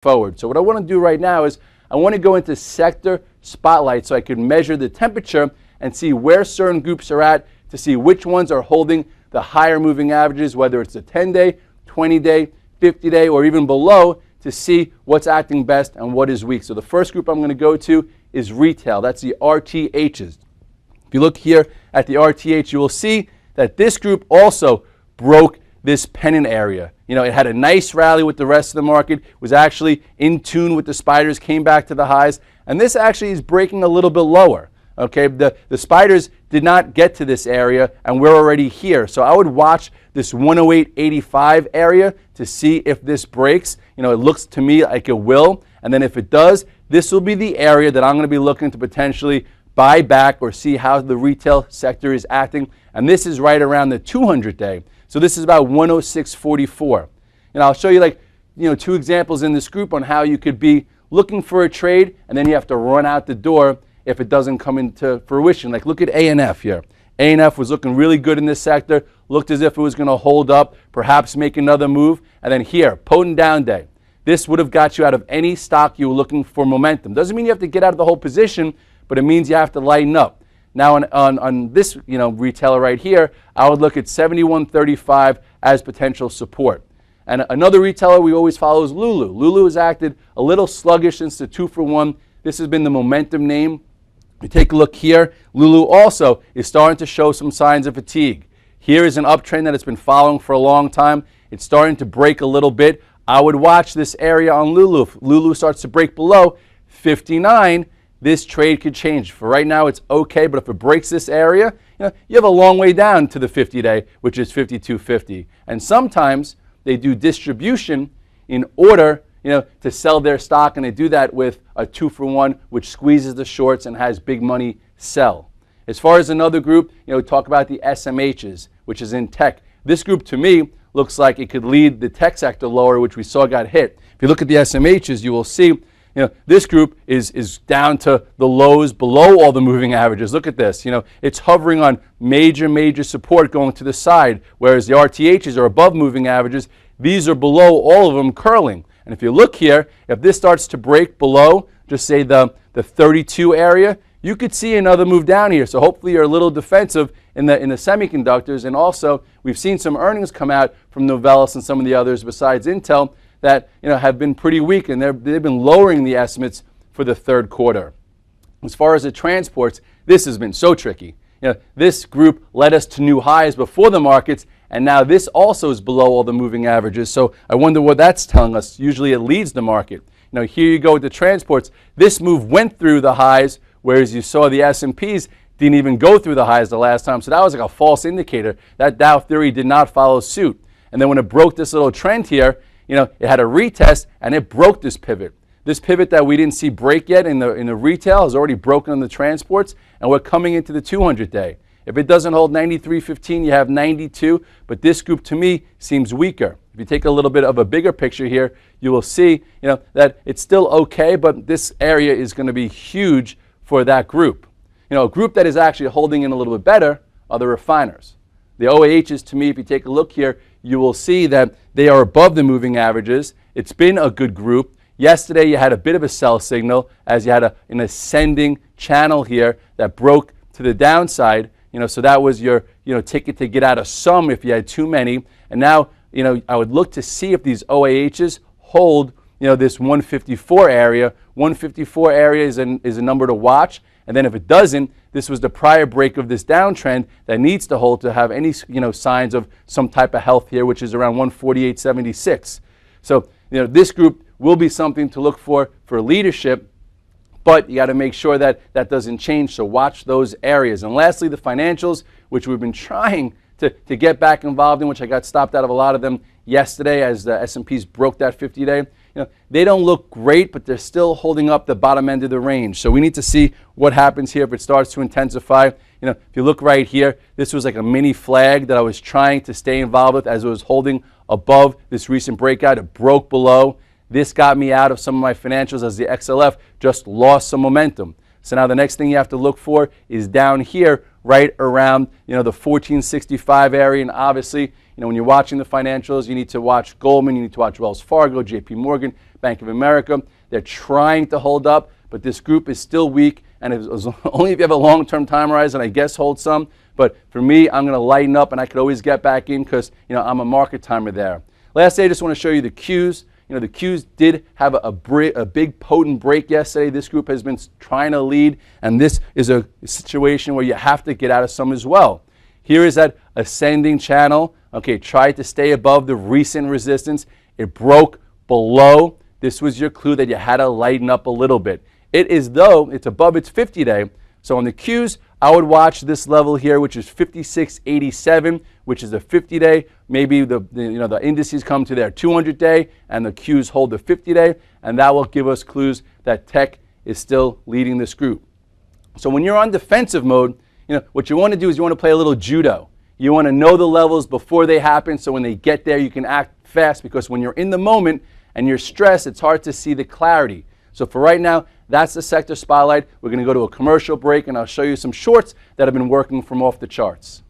forward. So what I want to do right now is I want to go into sector spotlight so I can measure the temperature and see where certain groups are at to see which ones are holding the higher moving averages, whether it's a 10-day, 20-day, 50-day, or even below, to see what's acting best and what is weak. So the first group I'm going to go to is retail. That's the RTHs. If you look here at the RTH, you will see that this group also broke this pennant area. You know, it had a nice rally with the rest of the market, was actually in tune with the spiders, came back to the highs, and this actually is breaking a little bit lower. Okay, the spiders did not get to this area, and we're already here. So I would watch this 108.85 area to see if this breaks. You know, it looks to me like it will, and then if it does, this will be the area that I'm going to be looking to potentially buy back or see how the retail sector is acting, and this is right around the 200-day. So this is about 106.44. And I'll show you two examples in this group on how you could be looking for a trade and then you have to run out the door if it doesn't come into fruition. Like look at ANF here. ANF was looking really good in this sector, looked as if it was going to hold up, perhaps make another move, and then here, potent down day. This would have got you out of any stock you were looking for momentum. Doesn't mean you have to get out of the whole position, but it means you have to lighten up. Now on this retailer right here, I would look at 71.35 as potential support. And another retailer we always follow is Lulu. Lulu has acted a little sluggish since the 2-for-1. This has been the momentum name. You take a look here. Lulu also is starting to show some signs of fatigue. Here is an uptrend that it's been following for a long time. It's starting to break a little bit. I would watch this area on Lulu. If Lulu starts to break below 59, this trade could change. For right now, it's okay, but if it breaks this area, you have a long way down to the 50-day, which is 52.50. And sometimes they do distribution in order, to sell their stock, and they do that with a 2-for-1, which squeezes the shorts and has big money sell. As far as another group, talk about the SMHs, which is in tech. This group, to me, looks like it could lead the tech sector lower, which we saw got hit. If you look at the SMHs, you will see this group is down to the lows below all the moving averages. Look at this. It's hovering on major support going to the side, whereas the RTHs are above moving averages. These are below all of them curling. And if you look here, if this starts to break below, just say the 32 area, you could see another move down here. So hopefully you're a little defensive in the semiconductors. And also, we've seen some earnings come out from Novellus and some of the others besides Intel that have been pretty weak, and they've been lowering the estimates for the third quarter. As far as the transports, this has been so tricky. This group led us to new highs before the markets, and now this also is below all the moving averages. So I wonder what that's telling us. Usually it leads the market. Here you go with the transports. This move went through the highs, whereas you saw the S&Ps didn't even go through the highs the last time. So that was like a false indicator. That Dow theory did not follow suit. And then when it broke this little trend here, it had a retest and it broke this pivot. This pivot that we didn't see break yet in the retail has already broken on the transports, and we're coming into the 200-day. If it doesn't hold 93.15, you have 92, but this group to me seems weaker. If you take a little bit of a bigger picture here, you will see that it's still okay, but this area is going to be huge for that group. A group that is actually holding in a little bit better are the refiners. The OAHs, to me, if you take a look here, you will see that they are above the moving averages. It's been a good group. Yesterday, you had a bit of a sell signal as you had an ascending channel here that broke to the downside. So that was your ticket to get out of some if you had too many. And now, I would look to see if these OAHs hold, this 154 area. 154 area is a number to watch. And then if it doesn't, this was the prior break of this downtrend that needs to hold to have any signs of some type of health here, which is around 148.76. So this group will be something to look for leadership, but you got to make sure that that doesn't change. So watch those areas. And lastly, the financials, which we've been trying to get back involved in, which I got stopped out of a lot of them yesterday as the S&Ps broke that 50-day. They don't look great, but they're still holding up the bottom end of the range. So we need to see what happens here if it starts to intensify. If you look right here, this was like a mini flag that I was trying to stay involved with as it was holding above this recent breakout. It broke below. This got me out of some of my financials as the XLF just lost some momentum. So now the next thing you have to look for is down here right around, the 1465 area. And obviously, when you're watching the financials, you need to watch Goldman, you need to watch Wells Fargo, JP Morgan, Bank of America. They're trying to hold up, but this group is still weak. And only if you have a long-term time horizon, I guess hold some. But for me, I'm going to lighten up, and I could always get back in because I'm a market timer there. Lastly, I just want to show you the Qs. The Qs did have a big potent break yesterday. This group has been trying to lead, and this is a situation where you have to get out of some as well. Here is that ascending channel. Okay, tried to stay above the recent resistance. It broke below. This was your clue that you had to lighten up a little bit. It is though it's above its 50-day. So on the Qs, I would watch this level here, which is 56.87, which is a 50-day. Maybe the indices come to their 200-day, and the Qs hold the 50-day, and that will give us clues that tech is still leading this group. So when you're on defensive mode, what you want to do is you want to play a little judo. You want to know the levels before they happen, so when they get there, you can act fast, because when you're in the moment and you're stressed, it's hard to see the clarity. So for right now, that's the sector spotlight. We're going to go to a commercial break, and I'll show you some shorts that have been working from off the charts.